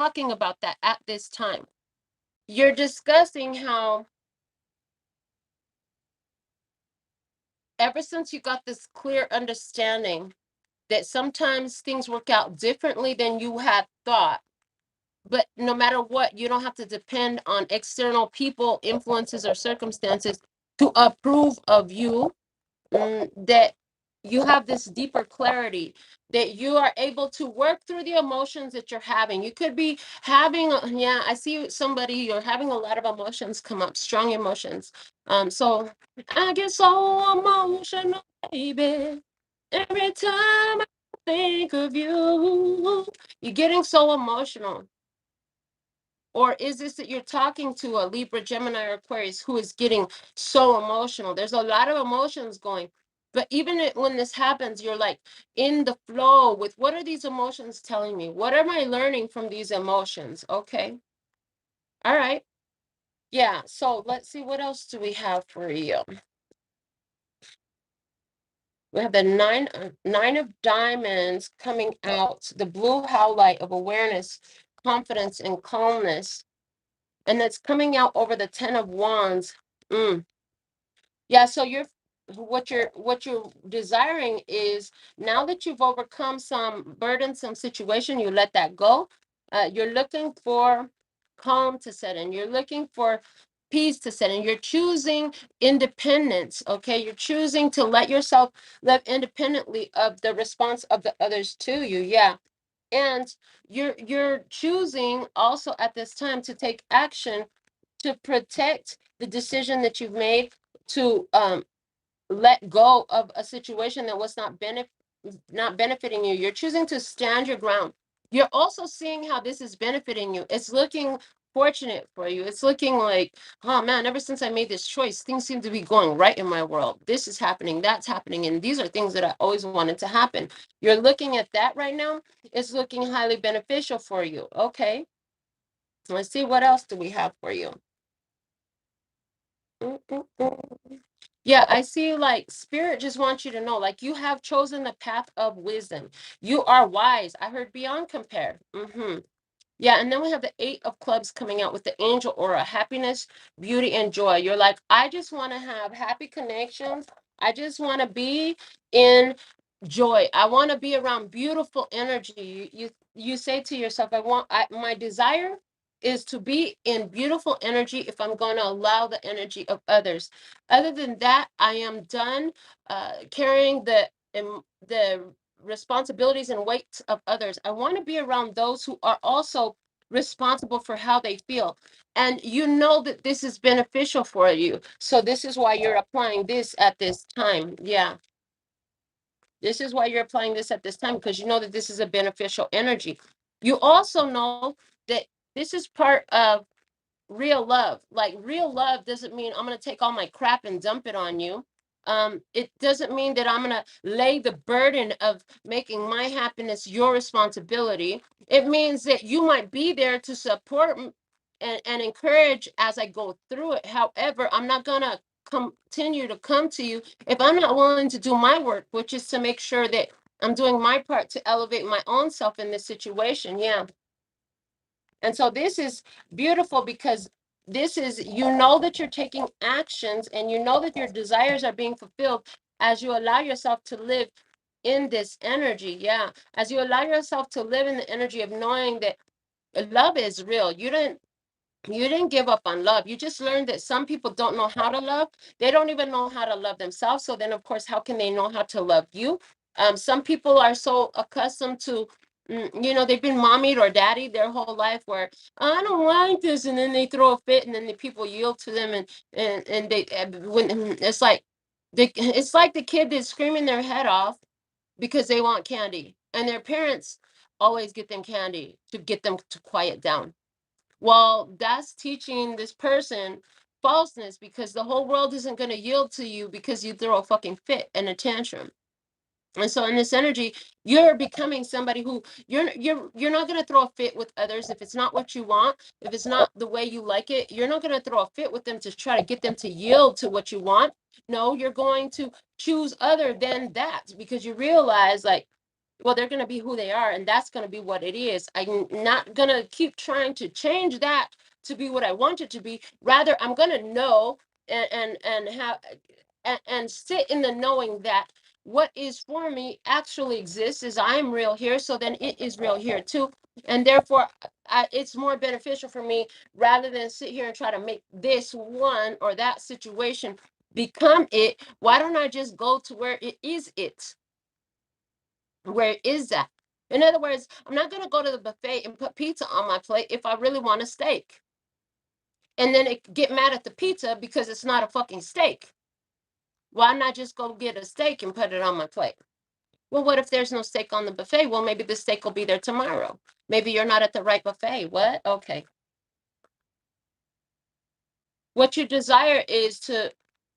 talking about that at this time. You're discussing how ever since you got this clear understanding that sometimes things work out differently than you had thought, but no matter what, you don't have to depend on external people, influences, or circumstances to approve of you. That you have this deeper clarity, that you are able to work through the emotions that you're having. You could be having, yeah, I see somebody, you're having a lot of emotions come up, strong emotions. So I get so emotional, baby, every time I think of you. You're getting so emotional. Or is this that you're talking to a Libra, Gemini, or Aquarius who is getting so emotional? There's a lot of emotions going. But even when this happens, you're like in the flow with what are these emotions telling me? What am I learning from these emotions? Okay. All right. Yeah. So let's see, what else do we have for you? We have the nine of diamonds coming out, the blue highlight of awareness, confidence, and calmness. And that's coming out over the 10 of wands. Mm. Yeah, so what you're desiring is, now that you've overcome some burdensome situation, you let that go. You're looking for calm to set in. You're looking for peace to set in. You're choosing independence. Okay, you're choosing to let yourself live independently of the response of the others to you. Yeah, and you're choosing also at this time to take action to protect the decision that you've made to let go of a situation that was not benefiting you. You're choosing to stand your ground. You're also seeing how this is benefiting you. It's looking fortunate for you. It's looking like, oh man, ever since I made this choice, things seem to be going right in my world. This is happening, that's happening, and these are things that I always wanted to happen. You're looking at that right now. It's looking highly beneficial for you. Okay. Let's see, what else do we have for you? Yeah, I see, like spirit just wants you to know, like you have chosen the path of wisdom. You are wise. I heard beyond compare. Yeah, and then we have the eight of clubs coming out with the angel aura, happiness, beauty, and joy. You're like, I just want to have happy connections. I just want to be in joy. I want to be around beautiful energy. You say to yourself, my desire is to be in beautiful energy if I'm going to allow the energy of others. Other than that, I am done carrying the responsibilities and weights of others. I want to be around those who are also responsible for how they feel. And you know that this is beneficial for you. So this is why you're applying this at this time. Yeah. This is why you're applying this at this time, because you know that this is a beneficial energy. You also know that this is part of real love. Like, real love doesn't mean I'm going to take all my crap and dump it on you. It doesn't mean that I'm going to lay the burden of making my happiness your responsibility. It means that you might be there to support and encourage as I go through it. However, I'm not going to continue to come to you if I'm not willing to do my work, which is to make sure that I'm doing my part to elevate my own self in this situation. Yeah. And so this is beautiful, because this is, you know that you're taking actions and you know that your desires are being fulfilled as you allow yourself to live in this energy. Yeah. As you allow yourself to live in the energy of knowing that love is real. You didn't give up on love. You just learned that some people don't know how to love. They don't even know how to love themselves. So then, of course, how can they know how to love you? Some people are so accustomed to, they've been mommied or daddied their whole life, where I don't like this, and then they throw a fit, and then the people yield to them, and they when it's like the kid that's screaming their head off because they want candy, and their parents always get them candy to get them to quiet down. Well, that's teaching this person falseness, because the whole world isn't going to yield to you because you throw a fucking fit and a tantrum. And so in this energy, you're becoming somebody who you're not going to throw a fit with others if it's not what you want, if it's not the way you like it. You're not going to throw a fit with them to try to get them to yield to what you want. No, you're going to choose other than that, because you realize, like, well, they're going to be who they are, and that's going to be what it is. I'm not going to keep trying to change that to be what I want it to be. Rather, I'm going to know and have and sit in the knowing that what is for me actually exists, is I'm real here, so then it is real here too. And therefore, it's more beneficial for me, rather than sit here and try to make this one or that situation become it. Why don't I just go to where it is it? Where is that? In other words, I'm not going to go to the buffet and put pizza on my plate if I really want a steak. And then get mad at the pizza because it's not a fucking steak. Why not just go get a steak and put it on my plate? Well, what if there's no steak on the buffet? Well, maybe the steak will be there tomorrow. Maybe you're not at the right buffet. What? Okay. What you desire is to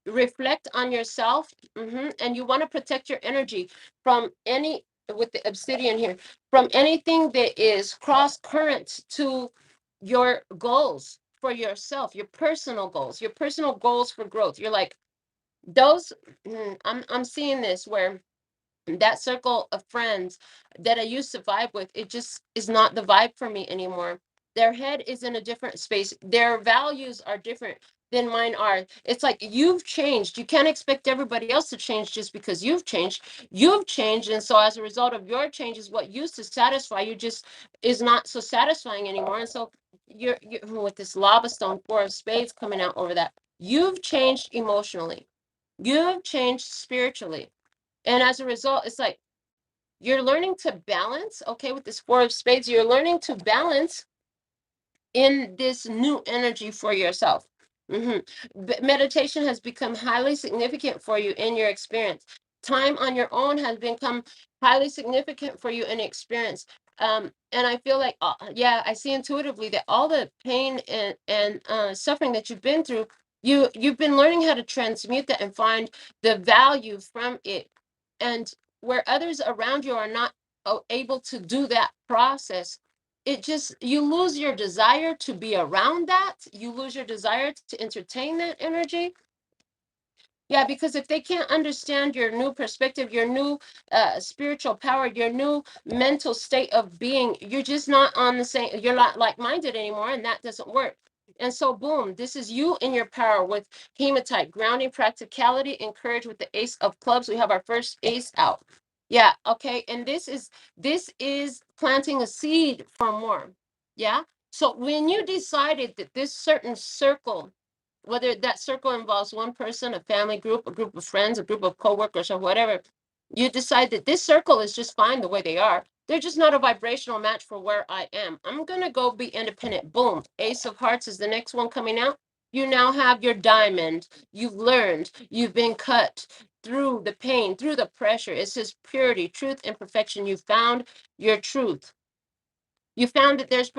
reflect on yourself, and you want to protect your energy from any, with the obsidian here, from anything that is cross current to your goals for yourself, your personal goals for growth. You're like those. I'm seeing this where that circle of friends that I used to vibe with, it just is not the vibe for me anymore. Their head is in a different space. Their values are different than mine are. It's like you've changed. You can't expect everybody else to change just because you've changed. You've changed. And so as a result of your changes, what used to satisfy you just is not so satisfying anymore. And so you're with this lava stone, 4 of spades coming out over that. You've changed emotionally. You've changed spiritually. And as a result, it's like you're learning to balance, okay, with this 4 of spades, you're learning to balance in this new energy for yourself. Meditation has become highly significant for you in your experience. Time on your own has become highly significant for you in experience. And I feel like, yeah, I see intuitively that all the pain and suffering that you've been through, you've been learning how to transmute that and find the value from it. And where others around you are not able to do that process, it just, you lose your desire to be around that, you lose your desire to entertain that energy. Yeah, because if they can't understand your new perspective, your new spiritual power, your new mental state of being, you're just not on the same, you're not like-minded anymore, and that doesn't work. And so boom, this is you in your power with hematite, grounding, practicality, encouraged with the ace of clubs. We have our first ace out. Yeah, okay. And this is planting a seed for more. Yeah. So when you decided that this certain circle, whether that circle involves one person, a family group, a group of friends, a group of coworkers, or whatever, you decide that this circle is just fine the way they are. They're just not a vibrational match for where I am. I'm going to go be independent. Boom. Ace of Hearts is the next one coming out. You now have your diamond. You've learned. You've been cut through the pain, through the pressure. It says purity, truth, and perfection. You found your truth. You found that there's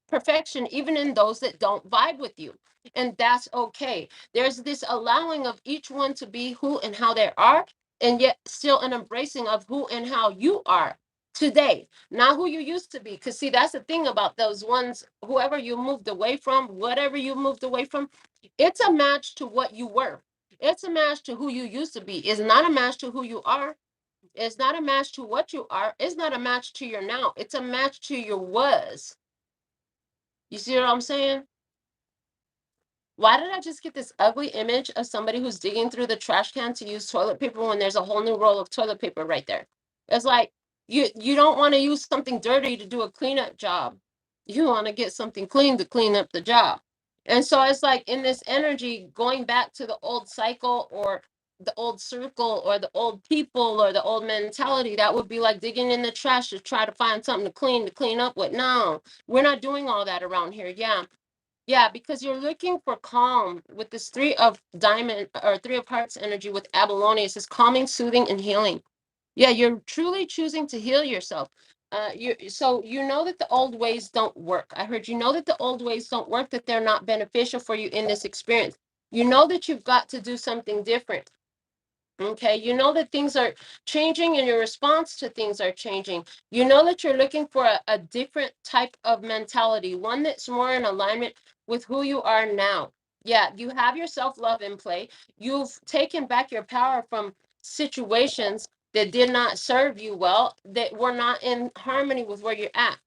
perfection even in those that don't vibe with you. And that's okay. There's this allowing of each one to be who and how they are, and yet still an embracing of who and how you are today, not who you used to be. Because, see, that's the thing about those ones, whoever you moved away from, whatever you moved away from, it's a match to what you were. It's a match to who you used to be. It's not a match to who you are. It's not a match to what you are. It's not a match to your now. It's a match to your was. You see what I'm saying? Why did I just get this ugly image of somebody who's digging through the trash can to use toilet paper when there's a whole new roll of toilet paper right there? It's like you don't want to use something dirty to do a cleanup job. You want to get something clean to clean up the job. And so it's like in this energy, going back to the old cycle or the old circle or the old people or the old mentality, that would be like digging in the trash to try to find something to clean up with. No, we're not doing all that around here. Yeah. Yeah, because you're looking for calm with this 3 of hearts energy with abalone. It says calming, soothing, and healing. Yeah, you're truly choosing to heal yourself. So you know that the old ways don't work. I heard you know that the old ways don't work, that they're not beneficial for you in this experience. You know that you've got to do something different. Okay, you know that things are changing and your response to things are changing. You know that you're looking for a different type of mentality, one that's more in alignment with who you are now. Yeah, you have your self-love in play. You've taken back your power from situations that did not serve you well, that were not in harmony with where you're at.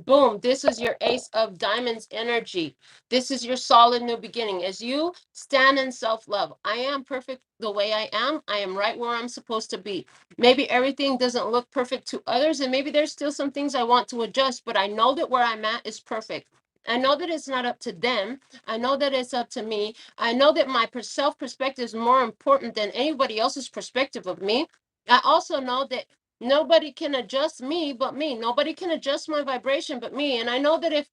Boom. This is your Ace of Diamonds energy. This is your solid new beginning. As you stand in self-love, I am perfect the way I am. I am right where I'm supposed to be. Maybe everything doesn't look perfect to others, and maybe there's still some things I want to adjust, but I know that where I'm at is perfect. I know that it's not up to them. I know that it's up to me. I know that my self perspective is more important than anybody else's perspective of me. I also know that nobody can adjust me but me. Nobody can adjust my vibration but me. And I know that if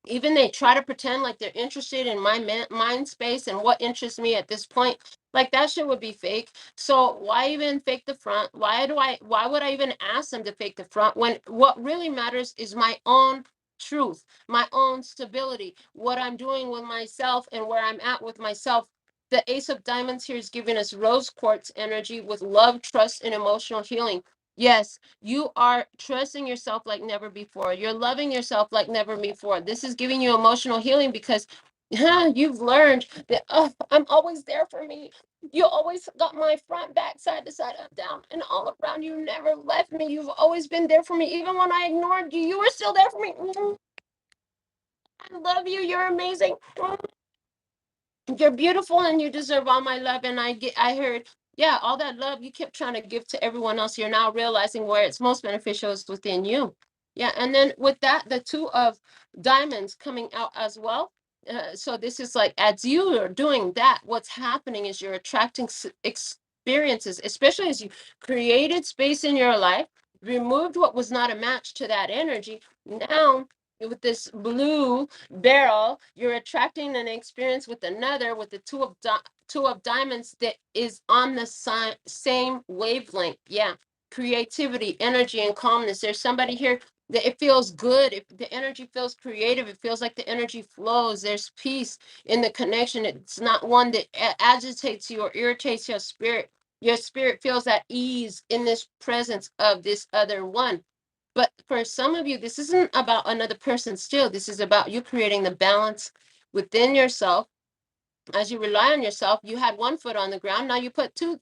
even they try to pretend like they're interested in my mind space and what interests me at this point, like that shit would be fake. So why even fake the front? Why would I even ask them to fake the front when what really matters is my own truth, my own stability, what I'm doing with myself and where I'm at with myself. The Ace of Diamonds here is giving us rose quartz energy with love, trust, and emotional healing. Yes, you are trusting yourself like never before. You're loving yourself like never before. This is giving you emotional healing because you've learned that, oh, I'm always there for me. You always got my front, back, side to side, up, down, and all around. You never left me. You've always been there for me. Even when I ignored you, you were still there for me. I love you. You're amazing. You're beautiful and you deserve all my love. And I heard, yeah, all that love you kept trying to give to everyone else, you're now realizing where it's most beneficial is within you. Yeah, and then with that, the Two of Diamonds coming out as well. So this is like, as you are doing that, what's happening is you're attracting experiences, especially as you created space in your life, removed what was not a match to that energy. Now with this blue barrel, you're attracting an experience with another with the two of diamonds that is on the same wavelength. Yeah, creativity, energy, and calmness. There's somebody here that it feels good. If the energy feels creative, it feels like the energy flows. There's peace in the connection. It's not one that agitates you or irritates your spirit. Your spirit feels at ease in this presence of this other one. But for some of you, this isn't about another person still. This is about you creating the balance within yourself. As you rely on yourself, you had 1 foot on the ground. Now you put two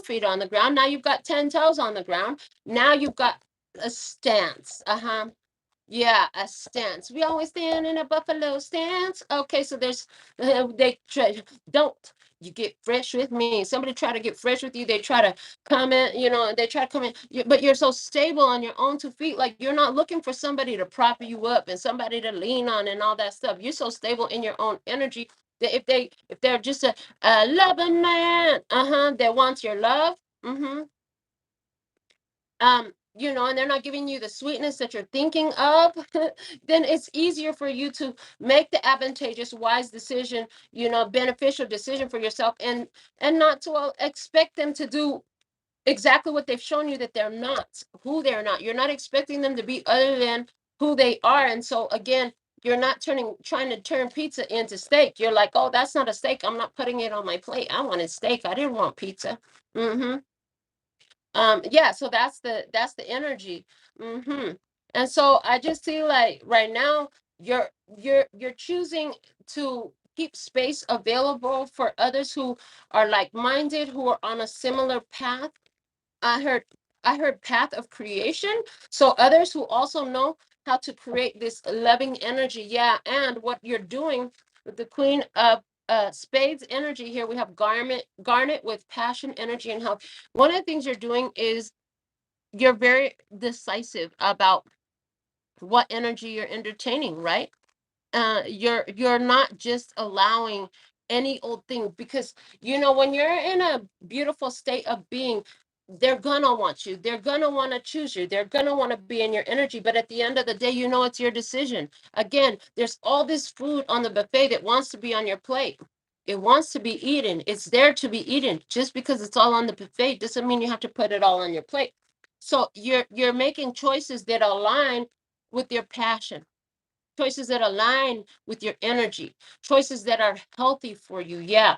feet on the ground. Now you've got 10 toes on the ground. Now you've got a stance. Yeah, a stance. We always stand in a buffalo stance. Okay, so there's they try, don't you get fresh with me. Somebody try to get fresh with you. They try to comment, they try to come in, but you're so stable on your own 2 feet. Like you're not looking for somebody to prop you up and somebody to lean on and all that stuff. You're so stable in your own energy that if they're just a loving man, that wants your love, and they're not giving you the sweetness that you're thinking of, then it's easier for you to make the advantageous, wise decision, beneficial decision for yourself, and not to expect them to do exactly what they've shown you that they're not, who they're not. You're not expecting them to be other than who they are. And so again, you're not trying to turn pizza into steak. You're like, oh, that's not a steak. I'm not putting it on my plate. I wanted steak. I didn't want pizza. Yeah, so that's the energy. And so I just see like right now you're choosing to keep space available for others who are like-minded, who are on a similar path. I heard path of creation, so others who also know how to create this loving energy. Yeah, and what you're doing with the Queen of spades energy here, we have garnet with passion, energy, and health. One of the things you're doing is you're very decisive about what energy you're entertaining, right? You're not just allowing any old thing, because when you're in a beautiful state of being, they're gonna want you, they're gonna want to choose you, they're gonna want to be in your energy, but at the end of the day, it's your decision. Again, there's all this food on the buffet that wants to be on your plate. It wants to be eaten. It's there to be eaten. Just because it's all on the buffet doesn't mean you have to put it all on your plate. So you're making choices that align with your passion, choices that align with your energy, choices that are healthy for you. Yeah,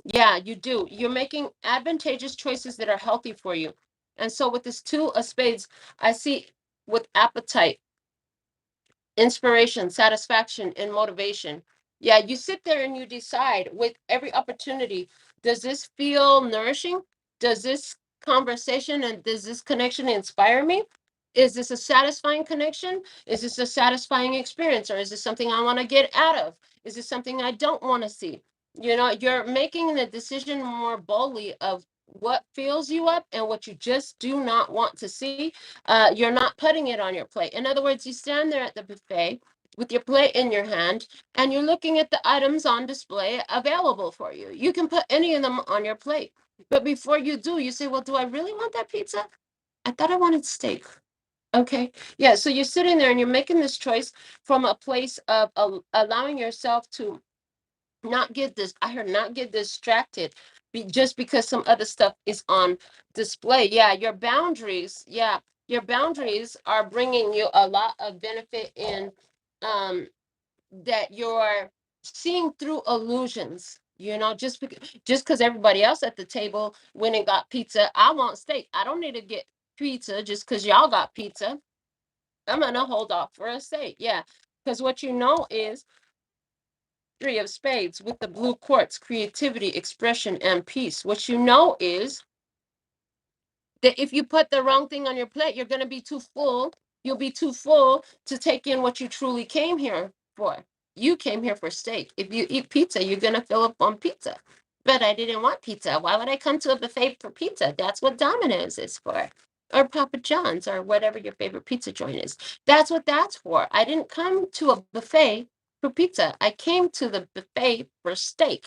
yeah, you do. You're making advantageous choices that are healthy for you. And so with this Two of Spades, I see with appetite, inspiration, satisfaction, and motivation. Yeah, you sit there and you decide with every opportunity, does this feel nourishing? Does this conversation and does this connection inspire me? Is this a satisfying connection? Is this a satisfying experience? Or is this something I want to get out of? Is this something I don't want to see? You know, you're making the decision more boldly of what fills you up and what you just do not want to see. You're not putting it on your plate. In other words, you stand there at the buffet with your plate in your hand and you're looking at the items on display available for you. You can put any of them on your plate. But before you do, you say, well, do I really want that pizza? I thought I wanted steak. Okay. Yeah. So you're sitting there and you're making this choice from a place of allowing yourself to not get this. I heard not get distracted just because some other stuff is on display. Yeah. Your boundaries. Yeah. Your boundaries are bringing you a lot of benefit in that you're seeing through illusions. You know, just because everybody else at the table went and got pizza, I want steak. I don't need to get pizza just because y'all got pizza. I'm gonna hold off for a steak. Yeah, because what you know is three of spades with the blue quartz, creativity, expression, and peace. What you know is that if you put the wrong thing on your plate, you're gonna be too full. You'll be too full to take in what you truly came here for. You came here for steak. If you eat pizza, you're gonna fill up on pizza. But I didn't want pizza. Why would I come to a buffet for pizza? That's what Domino's is for. Or Papa John's or whatever your favorite pizza joint is. That's what that's for. I didn't come to a buffet for pizza. I came to the buffet for steak.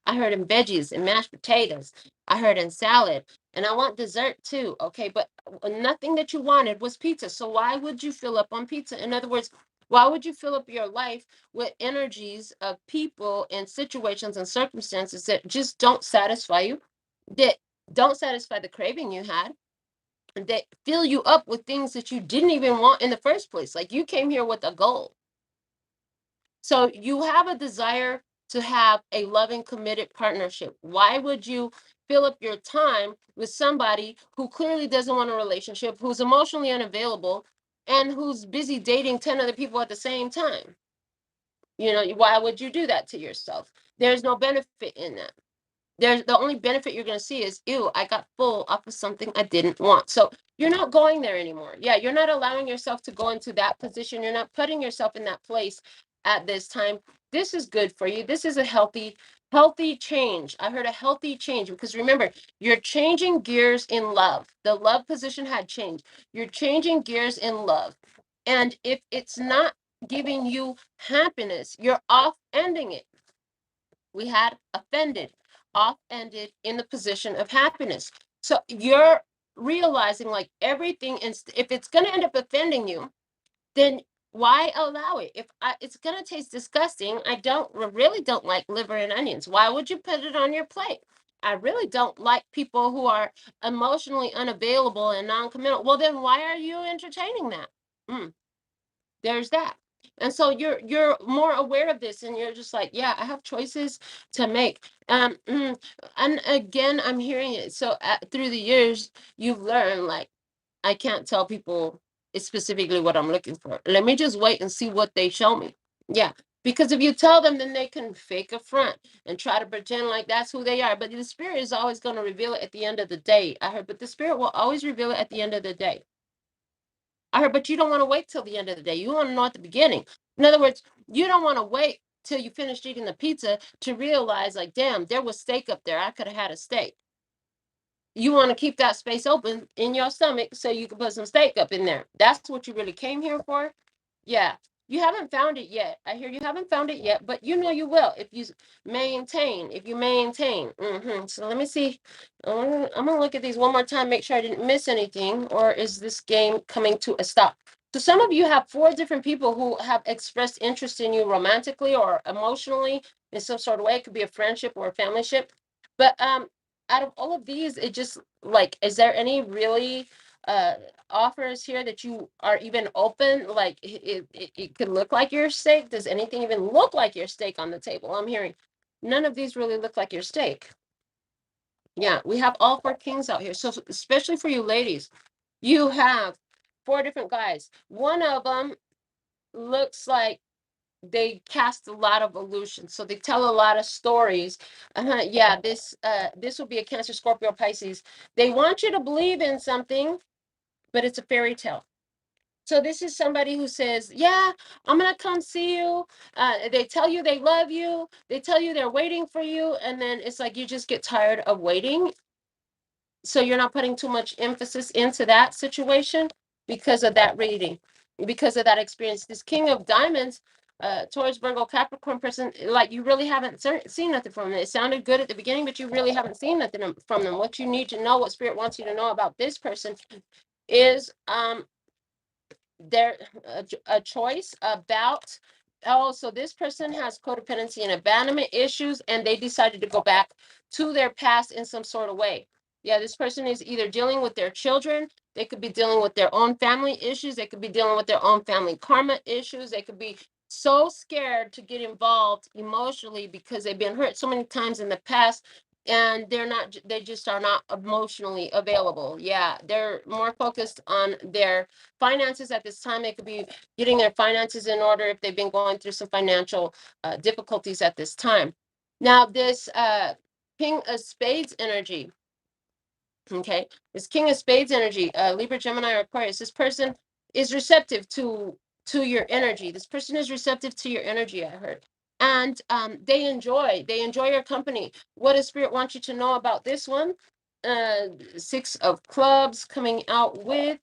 I heard in veggies and mashed potatoes. I heard in salad. And I want dessert too. Okay. But nothing that you wanted was pizza. So why would you fill up on pizza? In other words, why would you fill up your life with energies of people and situations and circumstances that just don't satisfy you, that don't satisfy the craving you had, that fill you up with things that you didn't even want in the first place? Like you came here with a goal. So you have a desire to have a loving, committed partnership. Why would you fill up your time with somebody who clearly doesn't want a relationship, who's emotionally unavailable, and who's busy dating 10 other people at the same time? You know, why would you do that to yourself? There's no benefit in that. There's the only benefit you're going to see is, ew, I got full off of something I didn't want. So you're not going there anymore. Yeah, you're not allowing yourself to go into that position. You're not putting yourself in that place at this time. This is good for you. This is a healthy change. I heard a healthy change because remember, you're changing gears in love. The love position had changed. You're changing gears in love. And if it's not giving you happiness, you're off ending it. We had offended, off ended in the position of happiness. So you're realizing like everything, if it's going to end up offending you, then why allow it? If it's going to taste disgusting, I really don't like liver and onions. Why would you put it on your plate? I really don't like people who are emotionally unavailable and non-committal. Well, then why are you entertaining that? Mm, there's that. And so you're more aware of this and you're just like, yeah, I have choices to make. And again, I'm hearing it. So through the years, you've learned like, I can't tell people it's specifically what I'm looking for. Let me just wait and see what they show me. Yeah. Because if you tell them, then they can fake a front and try to pretend like that's who they are. But the spirit is always going to reveal it at the end of the day. I heard, but the spirit will always reveal it at the end of the day. I heard, but you don't want to wait till the end of the day. You want to know at the beginning. In other words, you don't want to wait till you finished eating the pizza to realize, like, damn, there was steak up there. I could have had a steak. You want to keep that space open in your stomach so you can put some steak up in there. That's what you really came here for. Yeah. You haven't found it yet. I hear you haven't found it yet, but you know you will if you maintain. If you maintain. So let me see. I'm gonna look at these one more time, make sure I didn't miss anything, or is this game coming to a stop? So some of you have 4 different people who have expressed interest in you romantically or emotionally in some sort of way. It could be a friendship or a family ship. But out of all of these, it just like, is there any really uh offers here that you are even open? Like it could look like your steak. Does anything even look like your steak on the table? I'm hearing none of these really look like your steak. Yeah, we have all 4 kings out here. So especially for you ladies, you have 4 different guys. One of them looks like they cast a lot of illusions, so they tell a lot of stories. Yeah, this will be a Cancer, Scorpio, Pisces. They want you to believe in something, but it's a fairy tale. So this is somebody who says, yeah, I'm going to come see you. They tell you they love you. They tell you they're waiting for you. And then it's like you just get tired of waiting. So you're not putting too much emphasis into that situation because of that reading, because of that experience. This King of Diamonds, Taurus, Virgo, Capricorn person, like you really haven't seen nothing from them. It sounded good at the beginning, but you really haven't seen nothing from them. What you need to know, what Spirit wants you to know about this person is there a choice about, oh, so this person has codependency and abandonment issues, and they decided to go back to their past in some sort of way. Yeah, this person is either dealing with their children, they could be dealing with their own family issues, they could be dealing with their own family karma issues, they could be so scared to get involved emotionally because they've been hurt so many times in the past, and they just are not emotionally available. Yeah, they're more focused on their finances at this time. They could be getting their finances in order if they've been going through some financial difficulties at this time. Now, this King of Spades energy, okay, this King of Spades energy, Libra, Gemini, or Aquarius, this person is receptive to your energy. This person is receptive to your energy, I heard. And they enjoy your company. What does Spirit want you to know about this one? Six of Clubs coming out with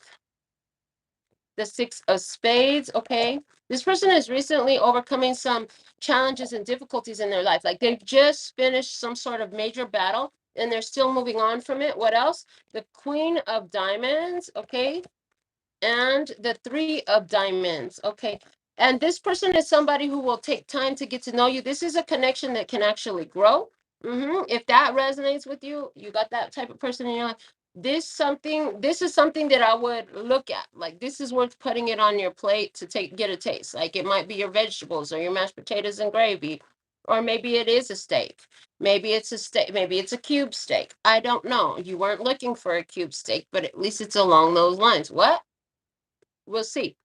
the Six of Spades. Okay, this person is recently overcoming some challenges and difficulties in their life. Like they've just finished some sort of major battle and they're still moving on from it. What else? The Queen of Diamonds. Okay, and the Three of Diamonds. Okay, and this person is somebody who will take time to get to know you. This is a connection that can actually grow. If that resonates with you, you got that type of person in your life. This is something that I would look at. Like this is worth putting it on your plate to get a taste. Like it might be your vegetables or your mashed potatoes and gravy, or maybe it is a steak. Maybe it's a steak. Maybe it's a cube steak. I don't know. You weren't looking for a cube steak, but at least it's along those lines. What? We'll see.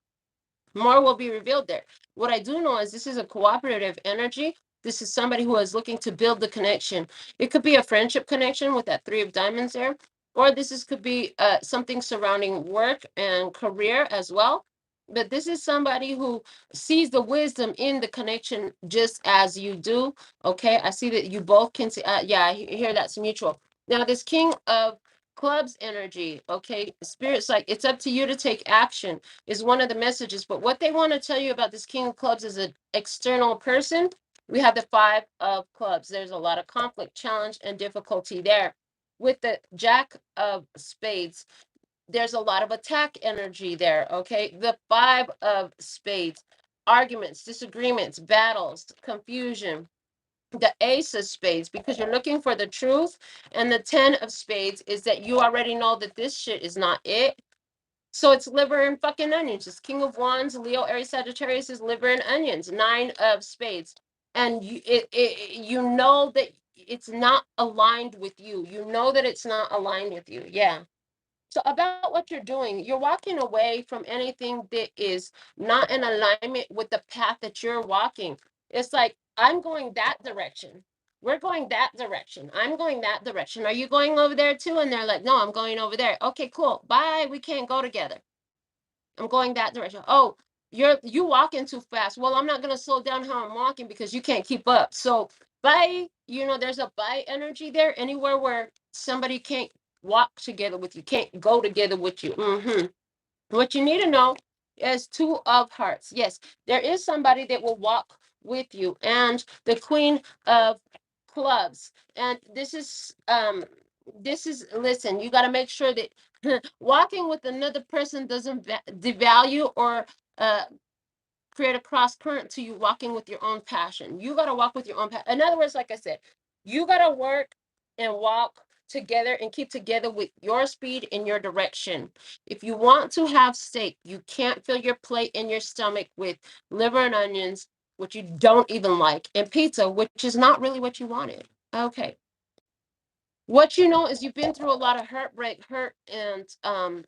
More will be revealed there. What I do know is this is a cooperative energy. This is somebody who is looking to build the connection. It could be a friendship connection with that Three of Diamonds there, or could be something surrounding work and career as well. But this is somebody who sees the wisdom in the connection just as you do. Okay, I see that you both can see. Yeah, I hear that's mutual. Now, this King of Clubs energy, okay, Spirit's like, it's up to you to take action is one of the messages. But what they want to tell you about this King of Clubs is an external person. We have the Five of Clubs. There's a lot of conflict, challenge, and difficulty there. With the Jack of Spades, there's a lot of attack energy there. Okay. The Five of Spades, arguments, disagreements, battles, confusion. The Ace of Spades, because you're looking for the truth. And the Ten of Spades is that you already know that this shit is not it. So it's liver and fucking onions. It's King of Wands, Leo, Aries, Sagittarius is liver and onions. Nine of Spades, and you know that it's not aligned with you. You know that it's not aligned with you. Yeah. So about what you're doing, you're walking away from anything that is not in alignment with the path that you're walking. It's like, I'm going that direction. We're going that direction. I'm going that direction. Are you going over there too? And they're like, no, I'm going over there. Okay, cool. Bye. We can't go together. I'm going that direction. Oh, you walking too fast. Well, I'm not gonna slow down how I'm walking because you can't keep up. So bye. There's a bye energy there. Anywhere where somebody can't walk together with you, can't go together with you. What you need to know is Two of Hearts. Yes, there is somebody that will walk with you, and the Queen of Clubs. And this is listen, you got to make sure that walking with another person doesn't devalue or uh create a cross current to you walking with your own passion. You got to walk with your own passion. In other words, like I said, you got to work and walk together and keep together with your speed and your direction. If you want to have steak, you can't fill your plate and your stomach with liver and onions, which you don't even like, and pizza, which is not really what you wanted. Okay. What you know is you've been through a lot of heartbreak, hurt, and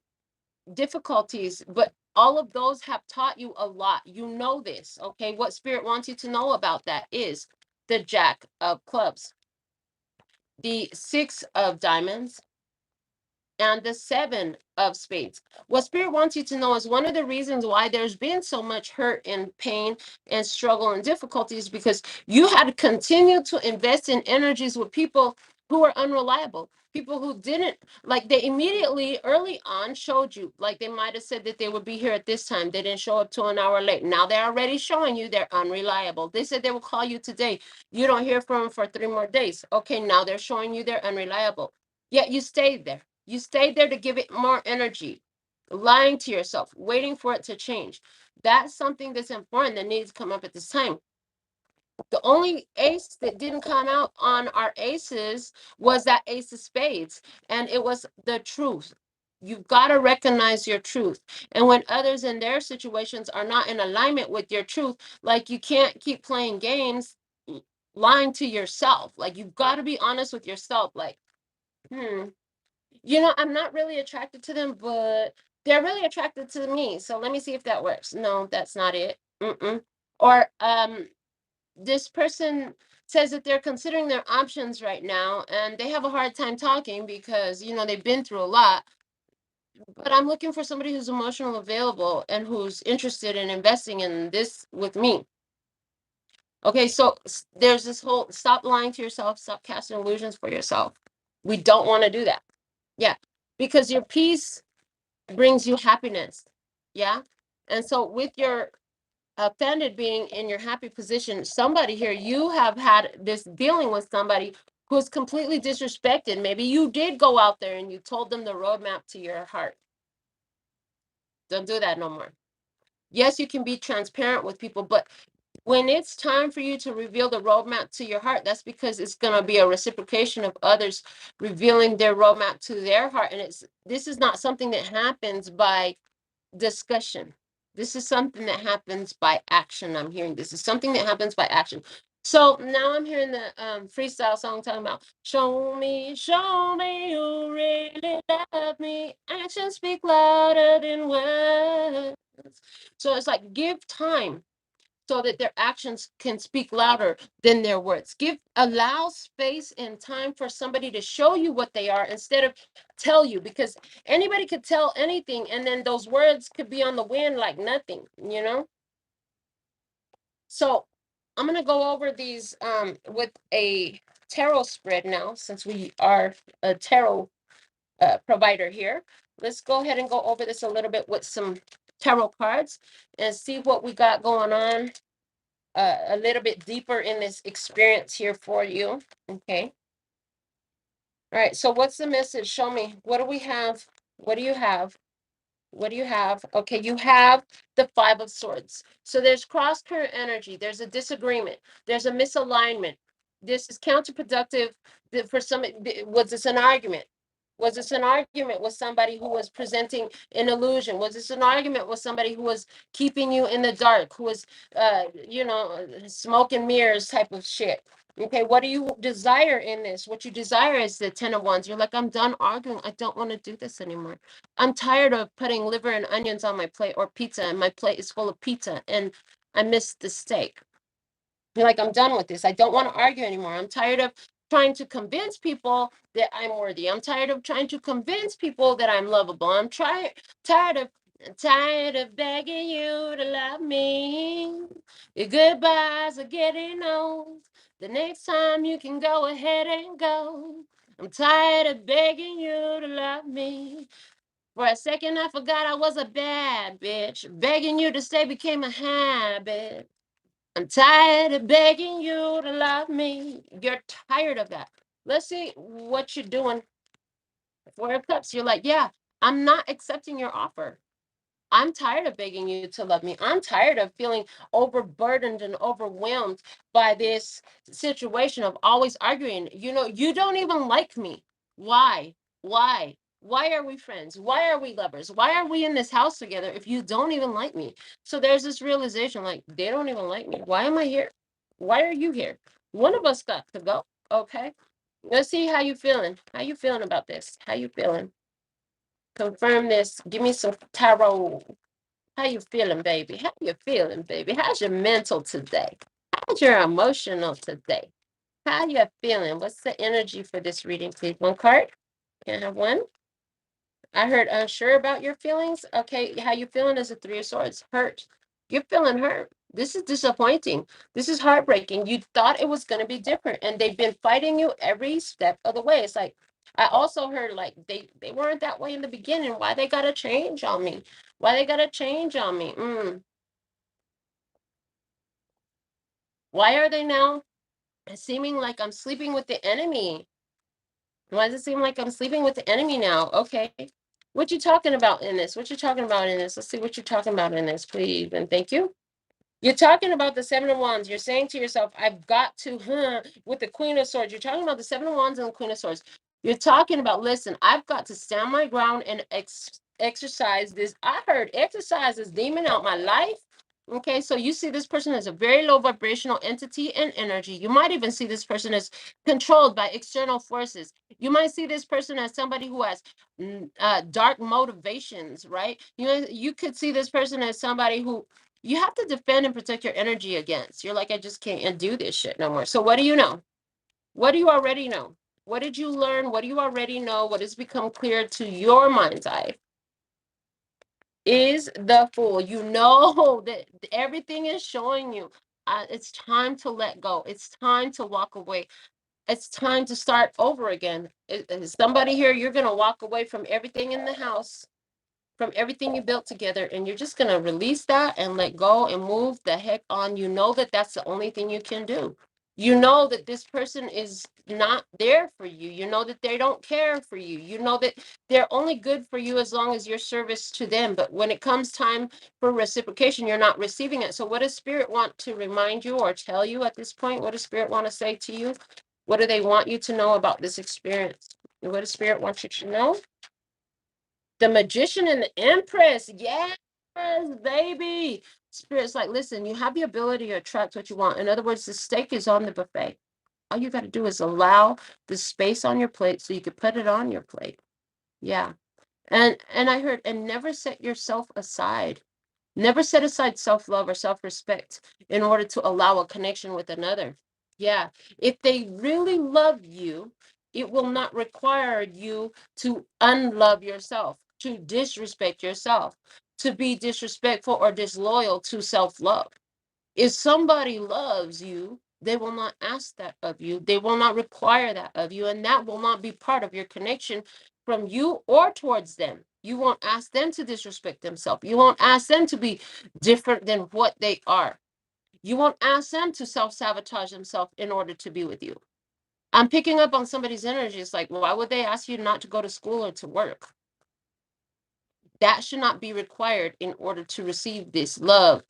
difficulties, but All of those have taught you a lot. You know this, okay? What Spirit wants you to know about that is the Jack of Clubs, the Six of Diamonds, and the Seven of Spades. What Spirit wants you to know is one of the reasons why there's been so much hurt and pain and struggle and difficulties, because you had to continue to invest in energies with people who are unreliable, people who didn't, like, they immediately early on showed you, like, they might have said that they would be here at this time. They didn't show up till an hour late. Now they're already showing you they're unreliable. They said they will call you today. You don't hear from them for 3 more days. Okay, now they're showing you they're unreliable. Yet you stayed there. You stayed there to give it more energy, lying to yourself, waiting for it to change. That's something that's important that needs to come up at this time. The only ace that didn't come out on our aces was that Ace of Spades, and it was the truth. You've got to recognize your truth. And when others in their situations are not in alignment with your truth, like, you can't keep playing games lying to yourself. Like, you've got to be honest with yourself. Like, I'm not really attracted to them, but they're really attracted to me. So let me see if that works. No, that's not it. Or this person says that they're considering their options right now, and they have a hard time talking because they've been through a lot. But I'm looking for somebody who's emotional available and who's interested in investing in this with me. Okay, so there's this whole stop lying to yourself, stop casting illusions for yourself. We don't want to do that. Yeah, because your peace brings you happiness. Yeah. And so with your offended being in your happy position, somebody here, you have had this dealing with somebody who's completely disrespected. Maybe you did go out there and you told them the roadmap to your heart. Don't do that no more. Yes, you can be transparent with people, but when it's time for you to reveal the roadmap to your heart, that's because it's going to be a reciprocation of others revealing their roadmap to their heart. And this is not something that happens by discussion. This is something that happens by action. I'm hearing this is something that happens by action. So now I'm hearing the freestyle song talking about show me you really love me. Actions speak louder than words. So it's like, give time so that their actions can speak louder than their words. Allow space and time for somebody to show you what they are instead of tell you, because anybody could tell anything and then those words could be on the wind like nothing. So I'm going to go over these with a tarot spread now, since we are a tarot provider here. Let's go ahead and go over this a little bit with some tarot cards and see what we got going on a little bit deeper in this experience here for you. Okay. All right. So what's the message? Show me. What do we have? What do you have? What do you have? Okay, you have the Five of Swords. So there's cross current energy. There's a disagreement. There's a misalignment. This is counterproductive for some. Was this an argument? Was this an argument with somebody who was presenting an illusion? Was this an argument with somebody who was keeping you in the dark, who was, smoke and mirrors type of shit? Okay, what do you desire in this? What you desire is the Ten of Wands. You're like, I'm done arguing. I don't want to do this anymore. I'm tired of putting liver and onions on my plate, or pizza, and my plate is full of pizza, and I missed the steak. You're like, I'm done with this. I don't want to argue anymore. I'm tired of trying to convince people that I'm worthy. I'm tired of trying to convince people that I'm lovable. I'm tired of begging you to love me. Your goodbyes are getting old. The next time you can go ahead and go. I'm tired of begging you to love me. For a second, I forgot I was a bad bitch. Begging you to stay became a habit. I'm tired of begging you to love me. You're tired of that. Let's see what you're doing. Four of Cups, you're like, yeah, I'm not accepting your offer. I'm tired of begging you to love me. I'm tired of feeling overburdened and overwhelmed by this situation of always arguing. You don't even like me. Why? Why? Why are we friends? Why are we lovers? Why are we in this house together if you don't even like me? So there's this realization, like, they don't even like me. Why am I here? Why are you here? One of us got to go. Okay. Let's see how you feeling. How you feeling about this? How you feeling? Confirm this. Give me some tarot. How you feeling, baby? How you feeling, baby? How's your mental today? How's your emotional today? How you feeling? What's the energy for this reading, please? One card. Can I have one? I heard unsure about your feelings. Okay, how you feeling is a Three of Swords. Hurt. You're feeling hurt. This is disappointing. This is heartbreaking. You thought it was going to be different, and they've been fighting you every step of the way. It's like I also heard like they weren't that way in the beginning. Why they gotta change on me? Why they gotta change on me? Why are they now seeming like I'm sleeping with the enemy? Why does it seem like I'm sleeping with the enemy now? Okay. What you talking about in this? What you talking about in this? Let's see what you're talking about in this, please. And thank you. You're talking about the Seven of Wands. You're saying to yourself, I've got to, with the Queen of Swords. You're talking about the Seven of Wands and the Queen of Swords. You're talking about, listen, I've got to stand my ground and exercise this. I heard exercise this demon out my life. Okay, so you see this person as a very low vibrational entity and energy. You might even see this person as controlled by external forces. You might see this person as somebody who has dark motivations, right? You could see this person as somebody who you have to defend and protect your energy against. You're like, I just can't do this shit no more. So what do you know? What do you already know? What did you learn? What do you already know? What has become clear to your mind's eye? Is the Fool. You know that everything is showing you. It's time to let go. It's time to walk away. It's time to start over again. Is somebody here, you're going to walk away from everything in the house, from everything you built together, and you're just going to release that and let go and move the heck on. You know that that's the only thing you can do. You know that this person is not there for you. You know that they don't care for you. You know that they're only good for you as long as your service to them. But when it comes time for reciprocation, you're not receiving it. So what does Spirit want to remind you or tell you at this point? What does Spirit want to say to you? What do they want you to know about this experience? What does Spirit want you to know? The Magician and the Empress. Yes, baby. Spirit's like, listen, you have the ability to attract what you want. In other words, the steak is on the buffet. All you got to do is allow the space on your plate so you can put it on your plate. Yeah. And I heard, and never set yourself aside. Never set aside self-love or self-respect in order to allow a connection with another. Yeah. If they really love you, it will not require you to unlove yourself, to disrespect yourself, to be disrespectful or disloyal to self-love. If somebody loves you, they will not ask that of you. They will not require that of you. And that will not be part of your connection from you or towards them. You won't ask them to disrespect themselves. You won't ask them to be different than what they are. You won't ask them to self-sabotage themselves in order to be with you. I'm picking up on somebody's energy. It's like, why would they ask you not to go to school or to work? That should not be required in order to receive this love,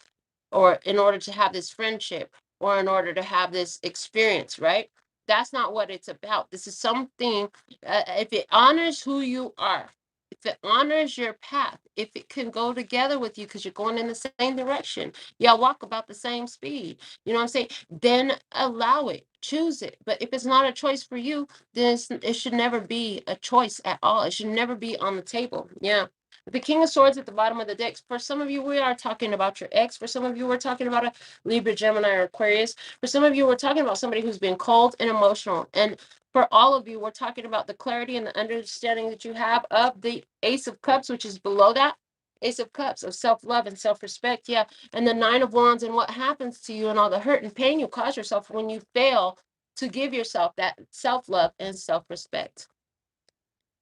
or in order to have this friendship, or in order to have this experience, right? That's not what it's about. This is something, if it honors who you are, if it honors your path, if it can go together with you because you're going in the same direction, y'all walk about the same speed, you know what I'm saying? Then allow it, choose it. But if it's not a choice for you, then it should never be a choice at all. It should never be on the table. Yeah. The King of Swords at the bottom of the deck. For some of you, we are talking about your ex. For some of you, we're talking about a Libra, Gemini, or Aquarius. For some of you, we're talking about somebody who's been cold and emotional. And for all of you, we're talking about the clarity and the understanding that you have of the Ace of Cups, which is below that. Ace of Cups of self-love and self-respect. Yeah. And the Nine of Wands and what happens to you and all the hurt and pain you cause yourself when you fail to give yourself that self-love and self-respect.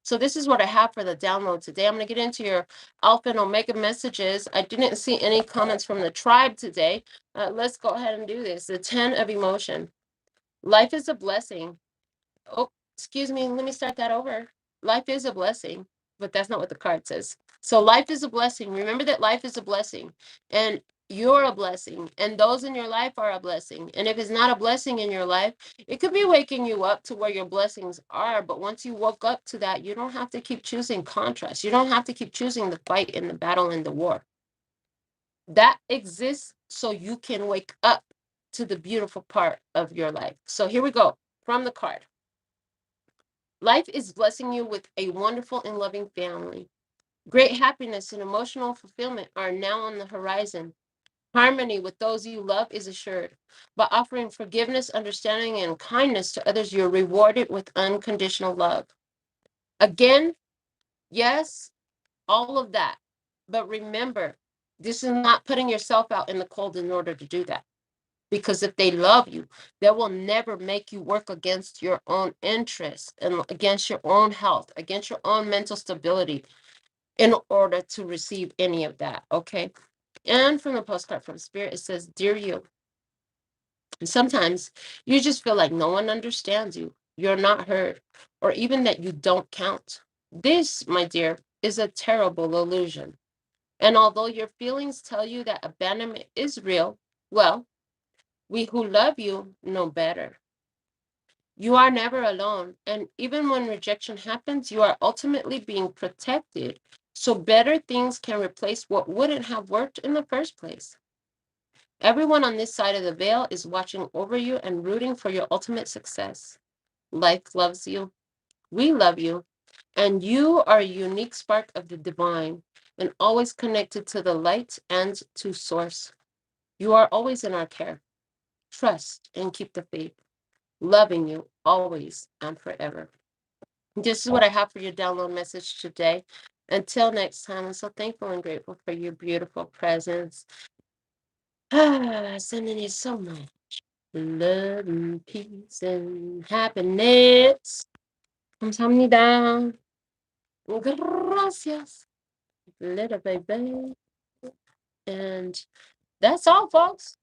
So this is what I have for the download today. I'm going to get into your Alpha and Omega messages. I didn't see any comments from the tribe today. Let's go ahead and do this. The 10 of emotion. Life is a blessing. Oh, excuse me. Let me start that over. Life is a blessing, but that's not what the card says. So life is a blessing. Remember that life is a blessing, and you're a blessing, and those in your life are a blessing. And if it's not a blessing in your life, it could be waking you up to where your blessings are. But once you woke up to that, you don't have to keep choosing contrast. You don't have to keep choosing the fight and the battle and the war. That exists so you can wake up to the beautiful part of your life. So here we go from the card. Life is blessing you with a wonderful and loving family. Great happiness and emotional fulfillment are now on the horizon. Harmony with those you love is assured. By offering forgiveness, understanding, and kindness to others, you're rewarded with unconditional love. Again, yes, all of that. But remember, this is not putting yourself out in the cold in order to do that. Because if they love you, they will never make you work against your own interests and against your own health, against your own mental stability in order to receive any of that. Okay. And from the postcard from Spirit, it says, Dear you, and sometimes you just feel like no one understands you, you're not heard, or even that you don't count. This, my dear, is a terrible illusion. And although your feelings tell you that abandonment is real, well, we who love you know better. You are never alone. And even when rejection happens, you are ultimately being protected. So better things can replace what wouldn't have worked in the first place. Everyone on this side of the veil is watching over you and rooting for your ultimate success. Life loves you. We love you. And you are a unique spark of the divine and always connected to the light and to source. You are always in our care. Trust and keep the faith. Loving you always and forever. This is what I have for your download message today. Until next time, I'm so thankful and grateful for your beautiful presence. Sending you so much love and peace and happiness. 감사합니다. Gracias. Little baby. And that's all, folks.